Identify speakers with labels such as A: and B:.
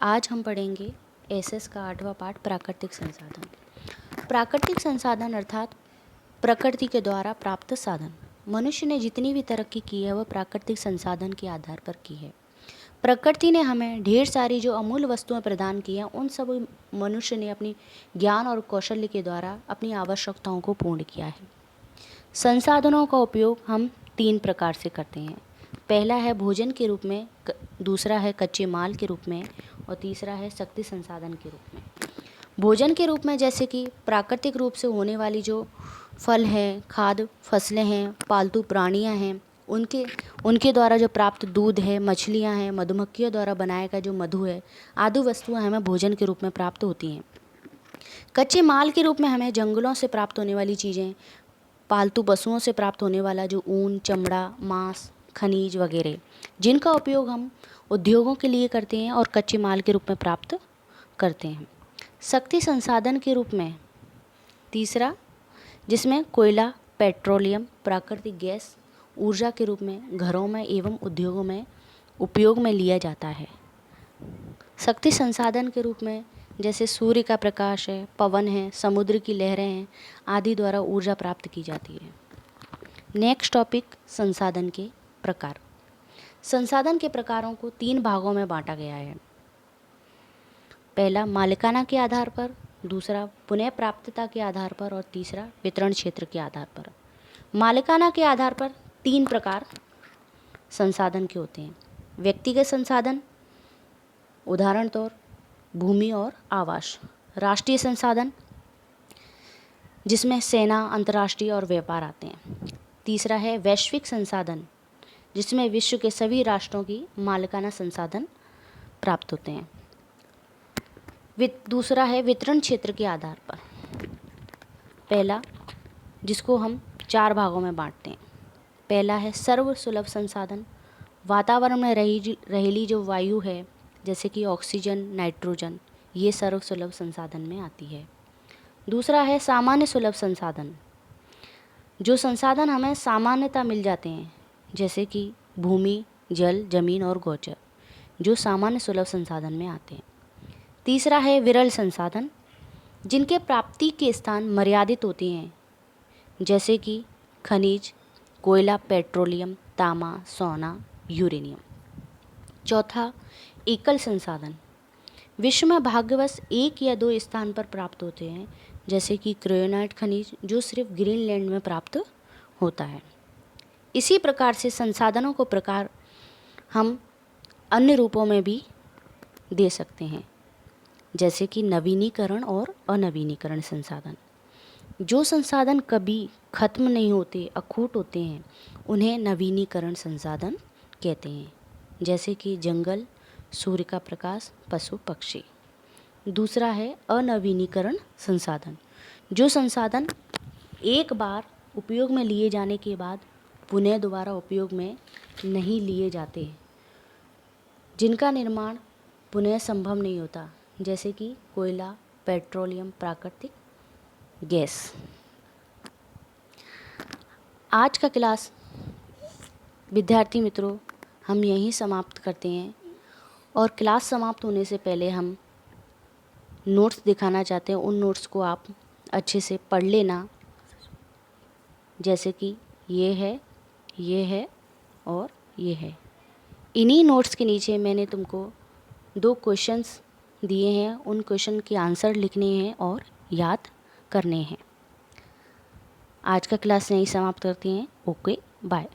A: आज हम पढ़ेंगे एसएस का 8वां पाठ प्राकृतिक संसाधन। प्राकृतिक संसाधन अर्थात प्रकृति के द्वारा प्राप्त साधन। मनुष्य ने जितनी भी तरक्की की है वह प्राकृतिक संसाधन के आधार पर की है। प्रकृति ने हमें ढेर सारी जो अमूल्य वस्तुएं प्रदान की हैं उन सब मनुष्य ने अपनी ज्ञान और कौशल्य के द्वारा अपनी आवश्यकताओं को पूर्ण किया है। संसाधनों का उपयोग हम 3 प्रकार से करते हैं। पहला है भोजन के रूप में, दूसरा है कच्चे माल के रूप में और तीसरा है शक्ति संसाधन के रूप में। भोजन के रूप में जैसे कि प्राकृतिक रूप से होने वाली जो फल हैं, खाद्य फसलें हैं, पालतू प्राणियां हैं, उनके द्वारा जो प्राप्त दूध है, मछलियां हैं, मधुमक्खियों द्वारा बनाया गया जो मधु है, आदि वस्तुएं हमें भोजन के रूप में प्राप्त होती हैं। कच्चे माल के रूप में हमें जंगलों से प्राप्त होने वाली चीज़ें, पालतू पशुओं से प्राप्त होने वाला जो ऊन, चमड़ा, मांस, खनिज वगैरह, जिनका उपयोग हम उद्योगों के लिए करते हैं और कच्चे माल के रूप में प्राप्त करते हैं। शक्ति संसाधन के रूप में तीसरा, जिसमें कोयला, पेट्रोलियम, प्राकृतिक गैस ऊर्जा के रूप में घरों में एवं उद्योगों में उपयोग में लिया जाता है। शक्ति संसाधन के रूप में जैसे सूर्य का प्रकाश है, पवन है, समुद्र की लहरें हैं, आदि द्वारा ऊर्जा प्राप्त की जाती है। नेक्स्ट टॉपिक, संसाधन के प्रकार। संसाधन के प्रकारों को 3 भागों में बांटा गया है। पहला मालिकाना के आधार पर, दूसरा पुनः प्राप्तता के आधार पर और तीसरा वितरण क्षेत्र के आधार पर। मालिकाना के आधार पर 3 प्रकार संसाधन के होते हैं। व्यक्तिगत संसाधन, उदाहरण तौर भूमि और आवास। राष्ट्रीय संसाधन, जिसमें सेना, अंतर्राष्ट्रीय और व्यापार आते हैं। तीसरा है वैश्विक संसाधन, जिसमें विश्व के सभी राष्ट्रों की मालिकाना संसाधन प्राप्त होते हैं। दूसरा है वितरण क्षेत्र के आधार पर। पहला, जिसको हम 4 भागों में बांटते हैं। पहला है सर्व सुलभ संसाधन, वातावरण में रहेली जो वायु है जैसे कि ऑक्सीजन, नाइट्रोजन, ये सर्व सुलभ संसाधन में आती है। दूसरा है सामान्य सुलभ संसाधन, जो संसाधन हमें सामान्यतः मिल जाते हैं जैसे कि भूमि, जल, जमीन और गोचर, जो सामान्य सुलभ संसाधन में आते हैं। तीसरा है विरल संसाधन, जिनके प्राप्ति के स्थान मर्यादित होते हैं जैसे कि खनिज, कोयला, पेट्रोलियम, तांबा, सोना, यूरेनियम। चौथा एकल संसाधन, विश्व में भाग्यवश 1 या 2 स्थान पर प्राप्त होते हैं जैसे कि क्रायोनाइट खनिज, जो सिर्फ ग्रीनलैंड में प्राप्त होता है। इसी प्रकार से संसाधनों को प्रकार हम अन्य रूपों में भी दे सकते हैं जैसे कि नवीनीकरण और अनवीनीकरण संसाधन। जो संसाधन कभी खत्म नहीं होते, अखूट होते हैं, उन्हें नवीनीकरण संसाधन कहते हैं जैसे कि जंगल, सूर्य का प्रकाश, पशु पक्षी। दूसरा है अनवीनीकरण संसाधन, जो संसाधन एक बार उपयोग में लिए जाने के बाद पुनः दोबारा उपयोग में नहीं लिए जाते, जिनका निर्माण पुनः संभव नहीं होता जैसे कि कोयला, पेट्रोलियम, प्राकृतिक गैस। आज का क्लास विद्यार्थी मित्रों हम यहीं समाप्त करते हैं और क्लास समाप्त होने से पहले हम नोट्स दिखाना चाहते हैं। उन नोट्स को आप अच्छे से पढ़ लेना, जैसे कि ये है और ये है। इन्हीं नोट्स के नीचे मैंने तुमको 2 क्वेश्चंस दिए हैं, उन क्वेश्चन के आंसर लिखने हैं और याद करने हैं। आज का क्लास यहीं समाप्त करते हैं। Okay, bye.